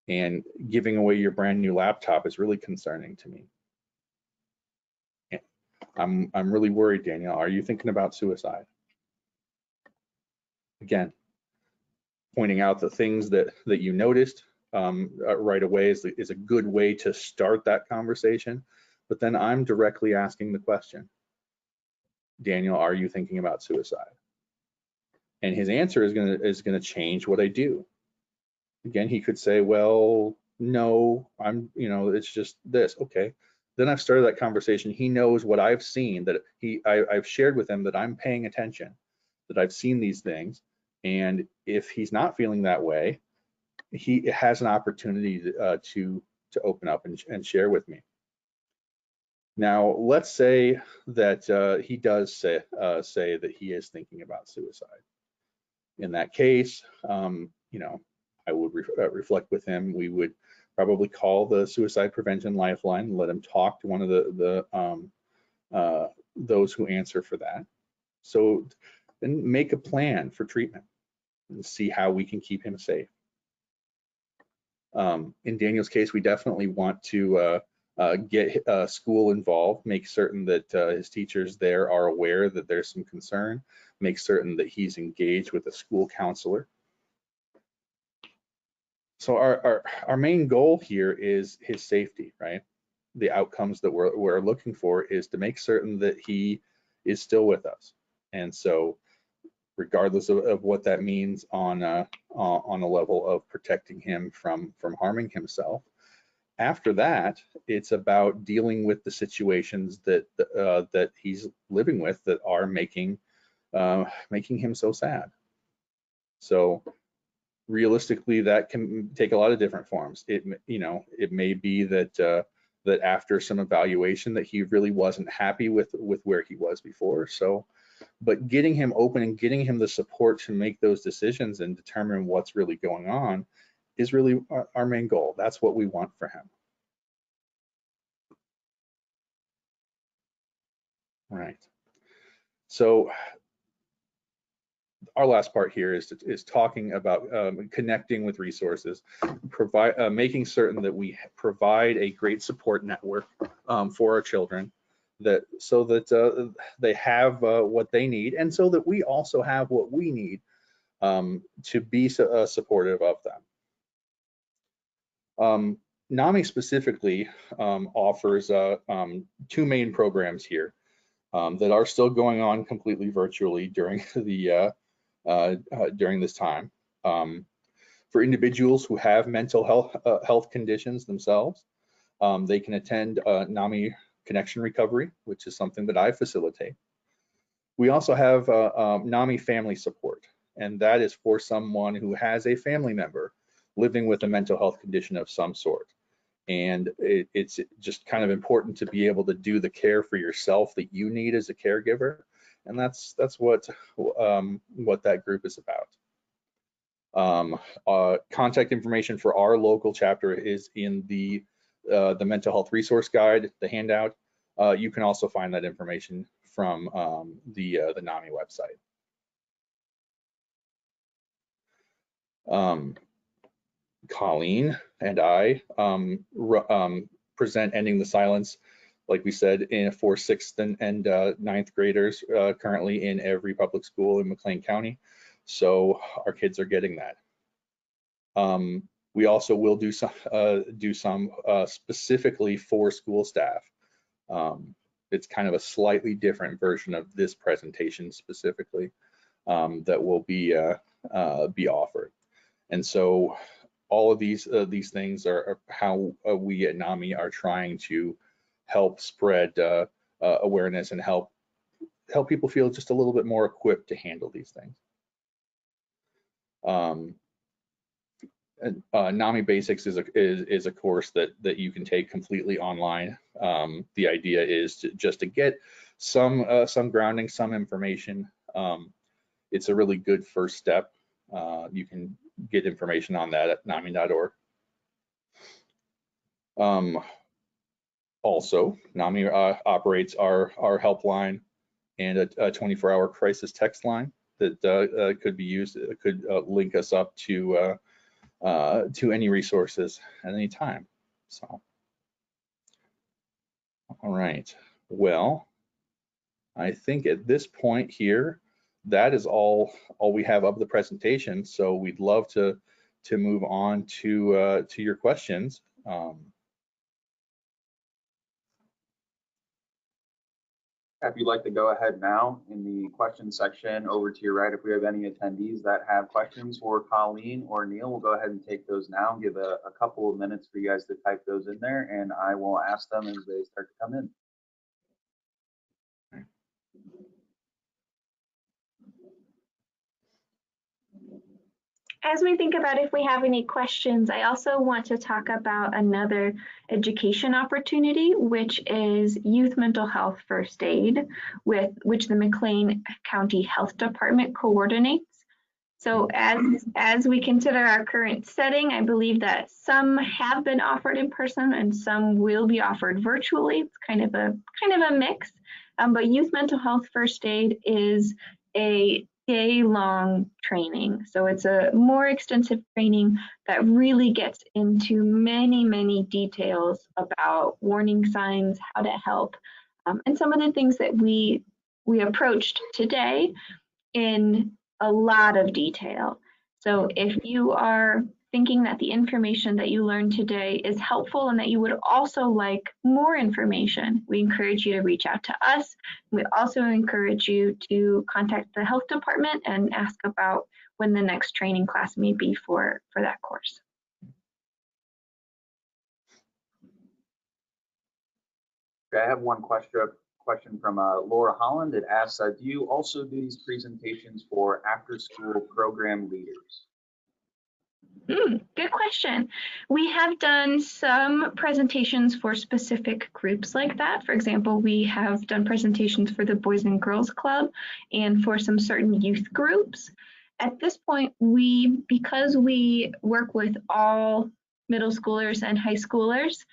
And giving away your brand new laptop is really concerning to me. I'm really worried, Daniel. Are you thinking about suicide? Again, pointing out the things that you noticed right away is a good way to start that conversation. But then I'm directly asking the question, Daniel, are you thinking about suicide? And his answer is gonna change what I do. Again, he could say, well, no, it's just this. Okay. Then I've started that conversation. He knows what I've seen, that I've shared with him that I'm paying attention, that I've seen these things. And if he's not feeling that way, he has an opportunity to open up and share with me. Now, let's say that he does say that he is thinking about suicide. In that case, I would reflect with him. We would probably call the suicide prevention lifeline and let him talk to one of those who answer for that. So then make a plan for treatment and see how we can keep him safe. In Daniel's case, we definitely want to get school involved, make certain that his teachers there are aware that there's some concern, make certain that he's engaged with a school counselor. So our main goal here is his safety, right? The outcomes that we're looking for is to make certain that he is still with us. And so regardless of what that means on a level of protecting him from harming himself, after that, it's about dealing with the situations that he's living with that are making him so sad. So realistically, that can take a lot of different forms. It may be that that after some evaluation that he really wasn't happy with where he was before. So, but getting him open and getting him the support to make those decisions and determine what's really going on is really our main goal. That's what we want for him. All right. So our last part here is talking about connecting with resources, making certain that we provide a great support network for our children, so that they have what they need, and so that we also have what we need to be supportive of them. NAMI specifically offers two main programs here that are still going on completely virtually during during this time. For individuals who have mental health conditions themselves, they can attend NAMI Connection Recovery, which is something that I facilitate. We also have NAMI Family Support, and that is for someone who has a family member living with a mental health condition of some sort. And it's just kind of important to be able to do the care for yourself that you need as a caregiver. And that's what that group is about. Contact information for our local chapter is in the mental health resource guide, the handout. You can also find that information from the NAMI website. Colleen and I present Ending the Silence, like we said, for 6th and 9th graders currently in every public school in McLean County. So our kids are getting that. We also will do some specifically for school staff. It's kind of a slightly different version of this presentation specifically that will be offered. And so all of these things are how we at NAMI are trying to help spread awareness and help people feel just a little bit more equipped to handle these things. NAMI Basics is a course that you can take completely online. The idea is just to get some grounding, some information. It's a really good first step. You can get information on that at NAMI.org. Also, NAMI operates our helpline and a 24-hour crisis text line that could be used. It could link us up to any resources at any time. So, all right. Well, I think at this point here, that is all we have of the presentation. So we'd love to move on to your questions. If you'd like to go ahead now in the question section over to your right, if we have any attendees that have questions for Colleen or Neil, we'll go ahead and take those now and give a couple of minutes for you guys to type those in there, and I will ask them as they start to come in. As we think about if we have any questions, I also want to talk about another education opportunity, which is youth mental health first aid, which the McLean County Health Department coordinates. So as we consider our current setting, I believe that some have been offered in person and some will be offered virtually. It's kind of a mix, but youth mental health first aid is a day-long training. So it's a more extensive training that really gets into many details about warning signs, how to help, and some of the things that we approached today in a lot of detail. So if you are thinking that the information that you learned today is helpful and that you would also like more information, we encourage you to reach out to us. We also encourage you to contact the health department and ask about when the next training class may be for that course. Okay, I have one question from Laura Holland. It asks, do you also do these presentations for after-school program leaders? Good question. We have done some presentations for specific groups like that. For example, we have done presentations for the Boys and Girls Club and for some certain youth groups. At this point, because we work with all middle schoolers and high schoolers,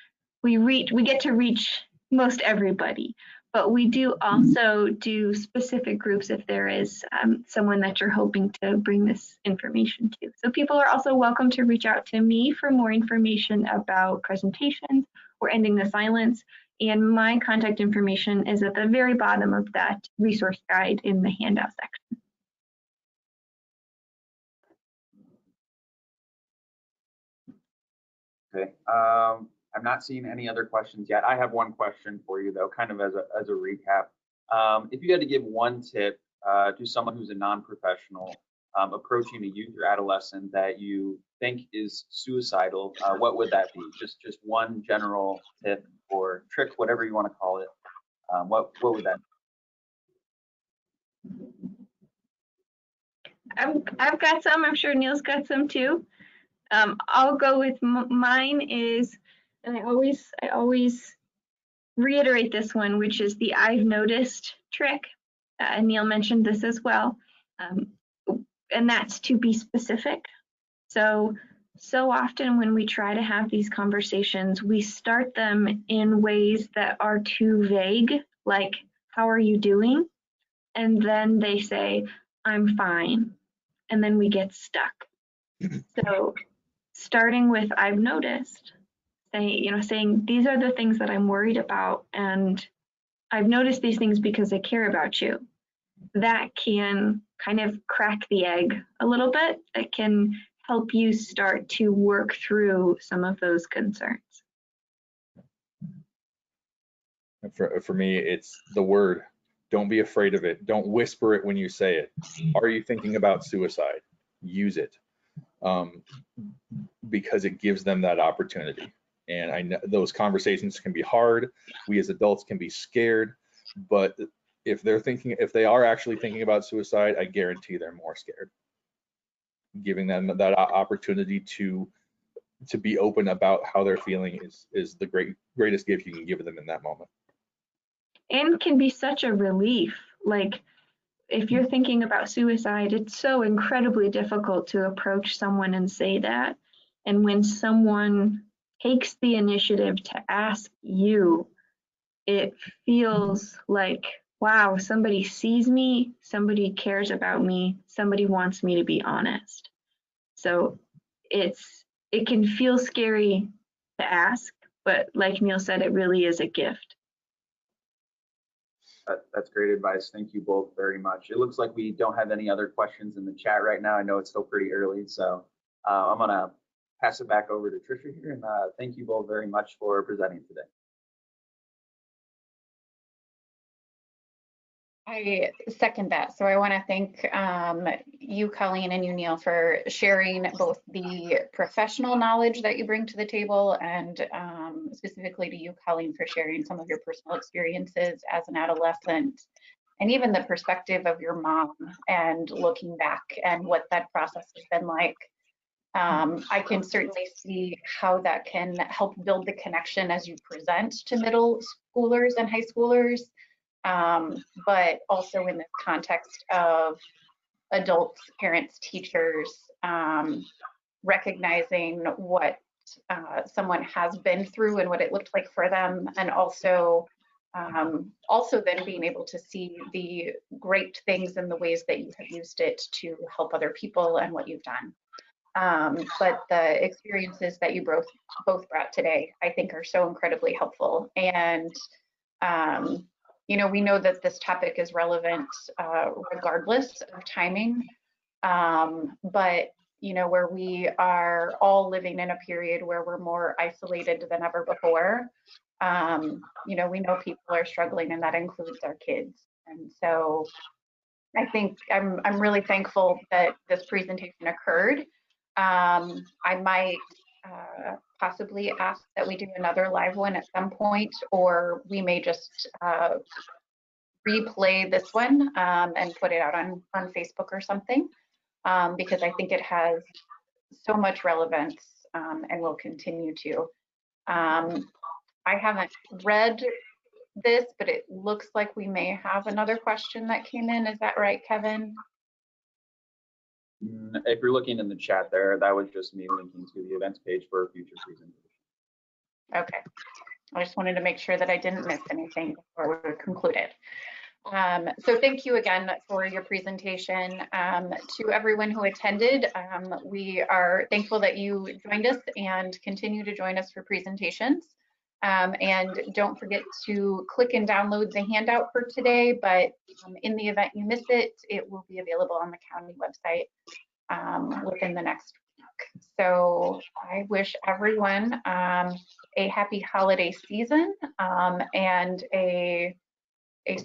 we get to reach most everybody. But we do also do specific groups if there is someone that you're hoping to bring this information to. So people are also welcome to reach out to me for more information about presentations or ending the silence. And my contact information is at the very bottom of that resource guide in the handout section. Okay. I'm not seeing any other questions yet. I have one question for you though, kind of as a recap. If you had to give one tip to someone who's a non-professional approaching a youth or adolescent that you think is suicidal, what would that be? Just one general tip or trick, whatever you want to call it. What would that be? I've got some. I'm sure Neil's got some too. I'll go with mine is, and I always reiterate this one, which is the I've noticed trick. Neil mentioned this as well, and that's to be specific. So often when we try to have these conversations, we start them in ways that are too vague, like, how are you doing? And then they say, I'm fine. And then we get stuck. So starting with I've noticed, saying these are the things that I'm worried about, and I've noticed these things because I care about you. That can kind of crack the egg a little bit. It can help you start to work through some of those concerns. For me, it's the word. Don't be afraid of it. Don't whisper it when you say it. Are you thinking about suicide? Use it, because it gives them that opportunity. And I know those conversations can be hard. We as adults can be scared, but if they are actually thinking about suicide, I guarantee they're more scared. Giving them that opportunity to to be open about how they're feeling is the greatest gift you can give them in that moment. And can be such a relief. Like, if you're thinking about suicide, it's so incredibly difficult to approach someone and say that. And when someone takes the initiative to ask you, it feels like, wow, somebody sees me, somebody cares about me, somebody wants me to be honest. So it can feel scary to ask, but like Neil said, it really is a gift. That's great advice. Thank you both very much. It looks like we don't have any other questions in the chat right now. I know it's still pretty early, so I'm gonna pass it back over to Tricia here, and thank you both very much for presenting today. I second that. So I want to thank you, Colleen, and you, Neil, for sharing both the professional knowledge that you bring to the table, and specifically to you, Colleen, for sharing some of your personal experiences as an adolescent, and even the perspective of your mom and looking back and what that process has been like. I can certainly see how that can help build the connection as you present to middle schoolers and high schoolers. But also in this context of adults, parents, teachers, recognizing what someone has been through and what it looked like for them, and also then being able to see the great things and the ways that you have used it to help other people and what you've done. But the experiences that you both brought today, I think, are so incredibly helpful. And you know, we know that this topic is relevant regardless of timing, but you know, where we are all living in a period where we're more isolated than ever before, you know, we know people are struggling, and that includes our kids. And so I think I'm really thankful that this presentation occurred. I might possibly ask that we do another live one at some point, or we may just replay this one and put it out on Facebook or something, because I think it has so much relevance and will continue to. I haven't read this, but it looks like we may have another question that came in. Is that right, Kevin? If you're looking in the chat there, that was just me linking to the events page for a future presentation. Okay. I just wanted to make sure that I didn't miss anything before we concluded. So thank you again for your presentation. To everyone who attended, we are thankful that you joined us and continue to join us for presentations. And don't forget to click and download the handout for today, but in the event you miss it, it will be available on the county website within the next week. So I wish everyone a happy holiday season and a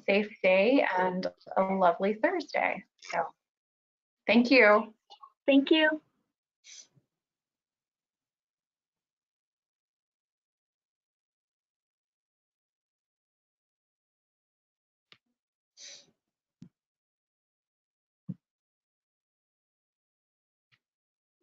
safe day and a lovely Thursday. So thank you. Thank you.